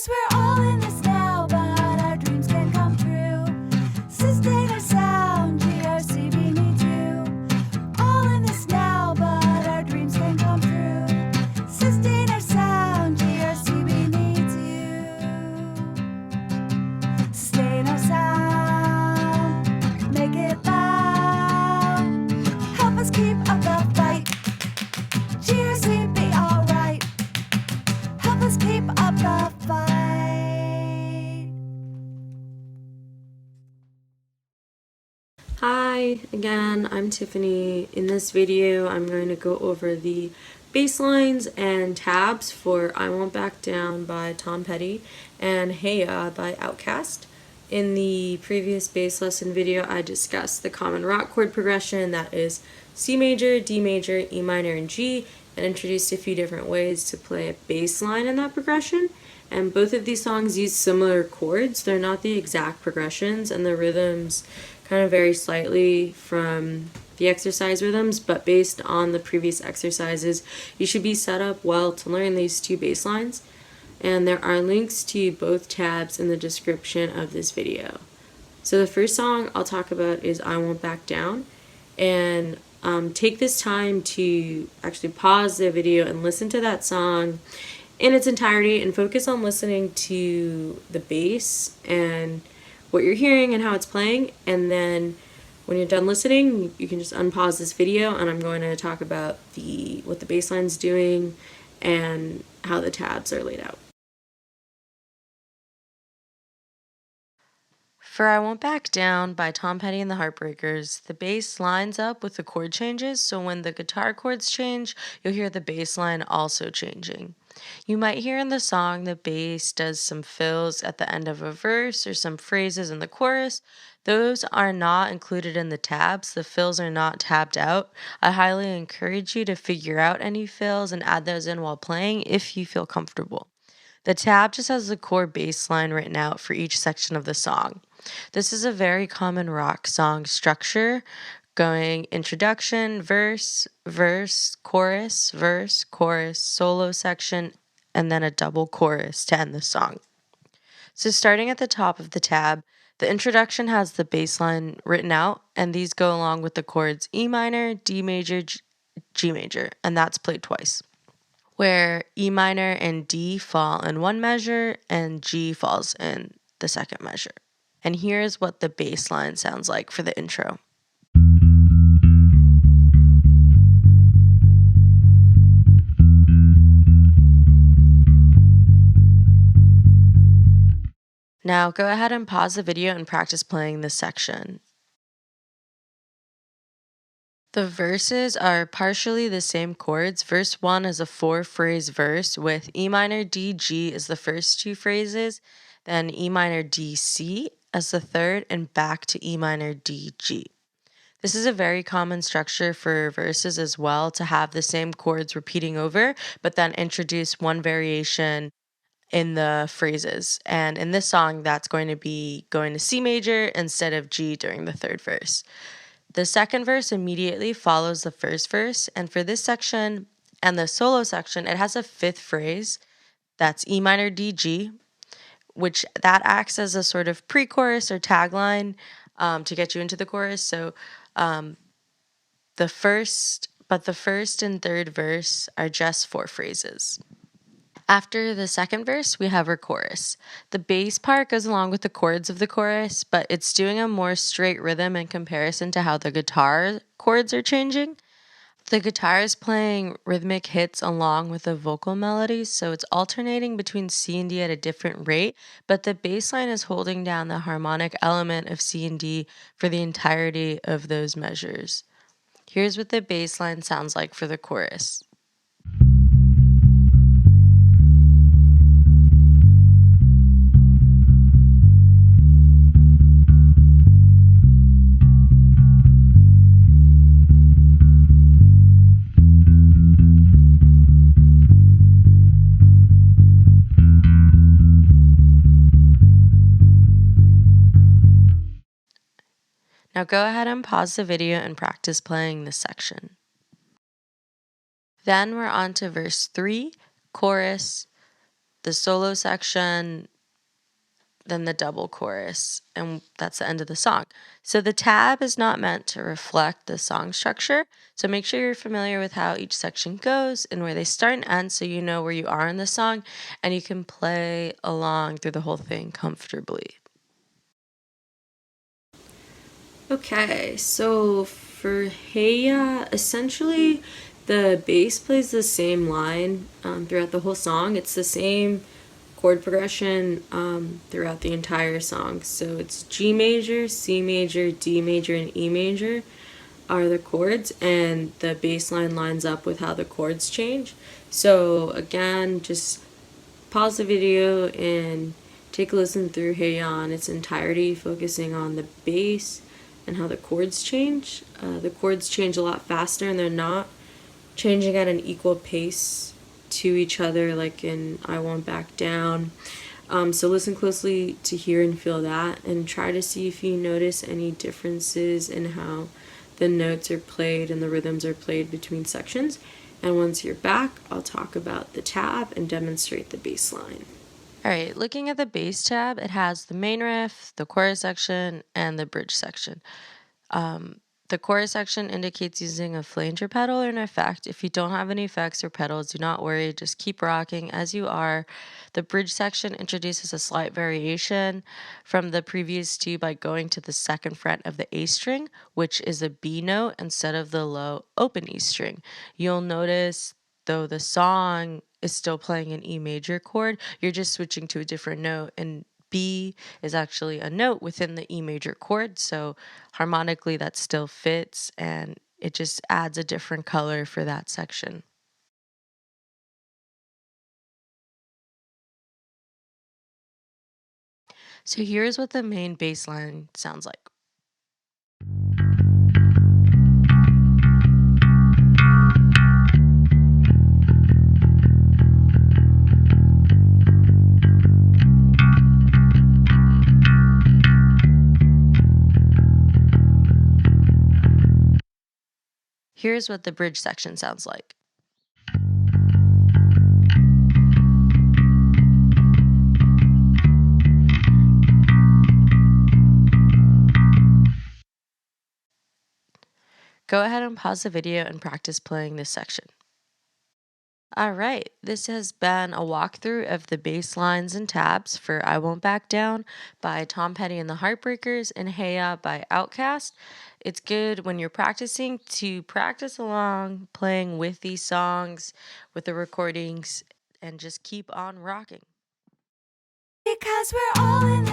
'Cause we're all in this now, but our dreams can come true. Sustain our sound, GRCB needs you. All in this now, but our dreams can come true. Sustain our sound, GRCB needs you. Sustain our sound, make it loud. Help us keep up the fight. GRCB, alright. Help us keep up the fight. Hi, again, I'm Tiffany. In this video, I'm going to go over the bass lines and tabs for I Won't Back Down by Tom Petty and Hey Ya by Outkast. In the previous bass lesson video, I discussed the common rock chord progression, that is C major, D major, E minor, and G, and introduced a few different ways to play a bass line in that progression. And both of these songs use similar chords. They're not the exact progressions, and the rhythms kind of vary slightly from the exercise rhythms, but based on the previous exercises, you should be set up well to learn these two bass lines. And there are links to both tabs in the description of this video. So the first song I'll talk about is I Won't Back Down, and take this time to actually pause the video and listen to that song in its entirety and focus on listening to the bass and what you're hearing and how it's playing. And then when you're done listening, you can just unpause this video, and I'm going to talk about what the bass line's doing and how the tabs are laid out. For I Won't Back Down by Tom Petty and the Heartbreakers, the bass lines up with the chord changes, so when the guitar chords change, you'll hear the bass line also changing. You might hear in the song the bass does some fills at the end of a verse or some phrases in the chorus. Those are not included in the tabs. The fills are not tabbed out. I highly encourage you to figure out any fills and add those in while playing if you feel comfortable. The tab just has the core bass line written out for each section of the song. This is a very common rock song structure, going introduction, verse, verse, chorus, solo section, and then a double chorus to end the song. So starting at the top of the tab, the introduction has the bass line written out, and these go along with the chords E minor, D major, G major, and that's played twice, where E minor and D fall in one measure and G falls in the second measure. And here's what the bass line sounds like for the intro. Now go ahead and pause the video and practice playing this section. The verses are partially the same chords. Verse 1 is a 4-phrase verse with E minor D G as the first two phrases, then E minor D C as the third, and back to E minor D G. This is a very common structure for verses as well, to have the same chords repeating over, but then introduce one variation in the phrases. And in this song, that's going to be going to C major instead of G during the third verse. The second verse immediately follows the first verse, and for this section and the solo section, it has a 5th phrase that's E minor D G, which that acts as a sort of pre-chorus or tagline to get you into the chorus. So the first and third verse are just 4 phrases. After the second verse, we have our chorus. The bass part goes along with the chords of the chorus, but it's doing a more straight rhythm in comparison to how the guitar chords are changing. The guitar is playing rhythmic hits along with the vocal melodies, so it's alternating between C and D at a different rate, but the bass line is holding down the harmonic element of C and D for the entirety of those measures. Here's what the bass line sounds like for the chorus. Now go ahead and pause the video and practice playing this section. Then we're on to verse 3, chorus, the solo section, then the double chorus, and that's the end of the song. So the tab is not meant to reflect the song structure. So make sure you're familiar with how each section goes and where they start and end so you know where you are in the song and you can play along through the whole thing comfortably. Okay, so for Hey Ya, essentially the bass plays the same line throughout the whole song. It's the same chord progression throughout the entire song. So it's G major, C major, D major, and E major are the chords, and the bass line lines up with how the chords change. So again, just pause the video and take a listen through Hey Ya in its entirety, focusing on the bass and how the chords change. The chords change a lot faster and they're not changing at an equal pace to each other like in I Won't Back Down. So listen closely to hear and feel that and try to see if you notice any differences in how the notes are played and the rhythms are played between sections. And once you're back, I'll talk about the tab and demonstrate the bass line. All right, looking at the bass tab, it has the main riff, the chorus section, and the bridge section. The chorus section indicates using a flanger pedal or an effect. If you don't have any effects or pedals, do not worry, just keep rocking as you are. The bridge section introduces a slight variation from the previous two by going to the second fret of the A string, which is a B note instead of the low open E string. You'll notice though the song is still playing an E major chord, you're just switching to a different note, and B is actually a note within the E major chord, so harmonically that still fits and it just adds a different color for that section. So here's what the main bass line sounds like. Here's what the bridge section sounds like. Go ahead and pause the video and practice playing this section. All right, this has been a walkthrough of the bass lines and tabs for I Won't Back Down by Tom Petty and the Heartbreakers and Hey Ya by Outkast. It's good when you're practicing to practice along, playing with these songs, with the recordings, and just keep on rocking. Because we're all in